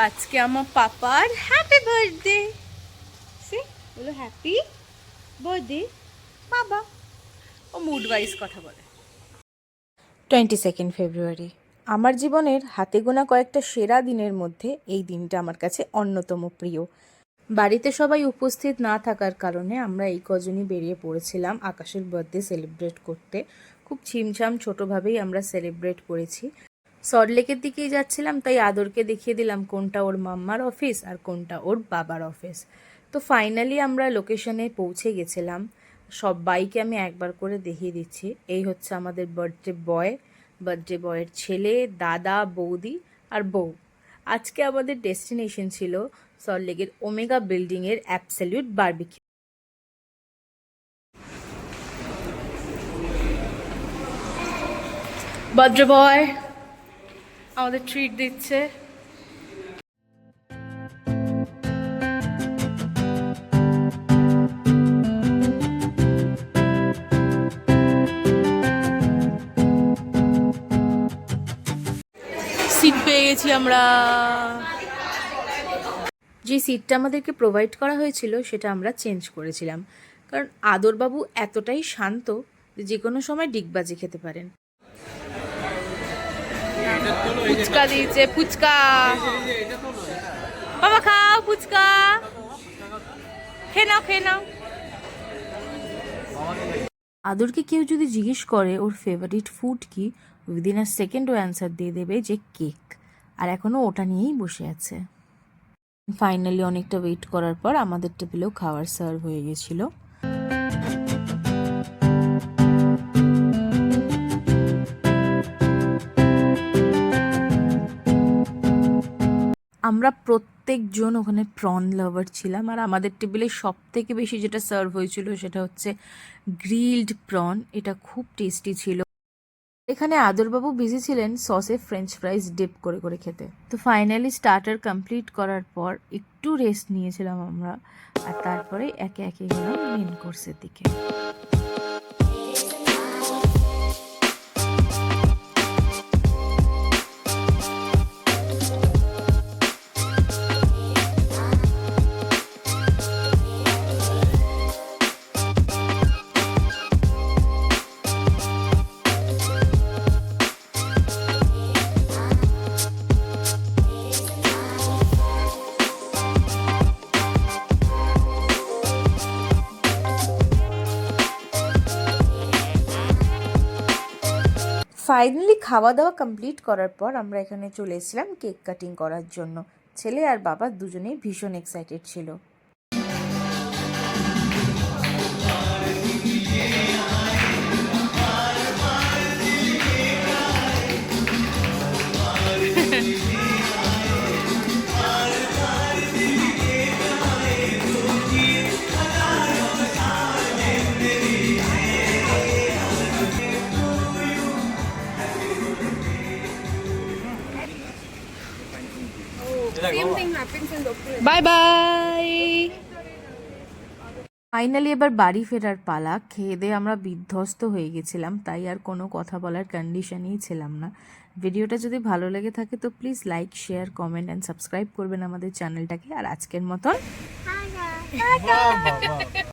আজকে আমার পাপার হ্যাপি বার্থডে। সে বলো হ্যাপি বার্থডে বাবা। ও মুড ওয়াইজ কথা বলে। 22 ফেব্রুয়ারি আমার জীবনের হাতে গোনা কয়েকটা সেরা দিনের মধ্যে এই দিনটা আমার কাছে অন্যতম প্রিয়। বাড়িতে সবাই উপস্থিত না থাকার কারণে আমরা এই কজনই বেরিয়ে পড়েছিলাম আকাশের বার্থডে সেলিব্রেট করতে। খুব ছিমছাম ছোটোভাবেই আমরা সেলিব্রেট করেছি। সল্টলেকের দিকেই যাচ্ছিলাম, তাই আদরকে দেখিয়ে দিলাম কোনটা ওর মাম্মার অফিস আর কোনটা ওর বাবার অফিস। তো ফাইনালি আমরা লোকেশনে পৌঁছে গেছিলাম। সবাইকে আমি একবার করে দেখিয়ে দিচ্ছি। এই হচ্ছে আমাদের বার্থডে বয়ের ছেলে, দাদা, বৌদি আর বউ। আজকে আমাদের ডেস্টিনেশন ছিল সল্টলেকের ওমেগা বিল্ডিংয়ের অ্যাবসলিউট বারবিকিউ। বার্থডে বয় আমাদের ট্রিট দিচ্ছে। সিট পেয়ে গেছি আমরা। যে সিটটা আমাদেরকে প্রোভাইড করা হয়েছিল সেটা আমরা চেঞ্জ করেছিলাম, কারণ আদরবাবু এতটাই শান্ত যে কোনো সময় ডিগবাজি খেতে পারেন। ফুচকা দিয়েছে, ফুচকা বাবা খাও, ফুচকা খেয়ে নাও, খেয়ে নাও। আদরকে কেউ যদি জিজ্ঞেস করে ওর ফেভারিট ফুড কি, উইদিন আ সেকেন্ড ও অ্যান্সার দিয়ে দেবে যে কেক, আর এখনও ওটা নিয়েই বসে আছে। ফাইনালি অনেকটা ওয়েট করার পর আমাদের টেবিলেও খাবার সার্ভ হয়ে গেছিল। আমরা প্রত্যেকজন ওখানে প্রন লাভার ছিলাম, আর আমাদের টেবিলে সব থেকে বেশি যেটা সার্ভ হয়েছিল সেটা হচ্ছে গ্রিলড প্রন। এটা খুব টেস্টি ছিল। এখানে আদরবাবু বিজি ছিলেন সসে ফ্রেঞ্চ ফ্রাইজ ডিপ করে করে খেতে। তো ফাইনালি স্টার্টার কমপ্লিট করার পর একটু রেস্ট নিয়েছিলাম আমরা, আর তারপরে একে একে গেলাম মেন কোর্সের দিকে। ফাইনালি খাওয়া দাওয়া কমপ্লিট করার পর আমরা এখানে চলে এসেছিলাম কেক কাটিং করার জন্য। ছেলে আর বাবা দুজনেই ভীষণ এক্সাইটেড ছিল। Bye bye. ফাইনালি এবার বাড়ি ফেরার পালা। খেয়ে দিয়ে আমরা বিধ্বস্ত হয়ে গেছিলাম, তাই আর কোনো কথা বলার কন্ডিশনেই ছিলাম না। ভিডিওটা যদি ভালো লেগে থাকে তো please like, share, comment and subscribe করবেন আমাদের চ্যানেলটাকে। আর আজকের মতন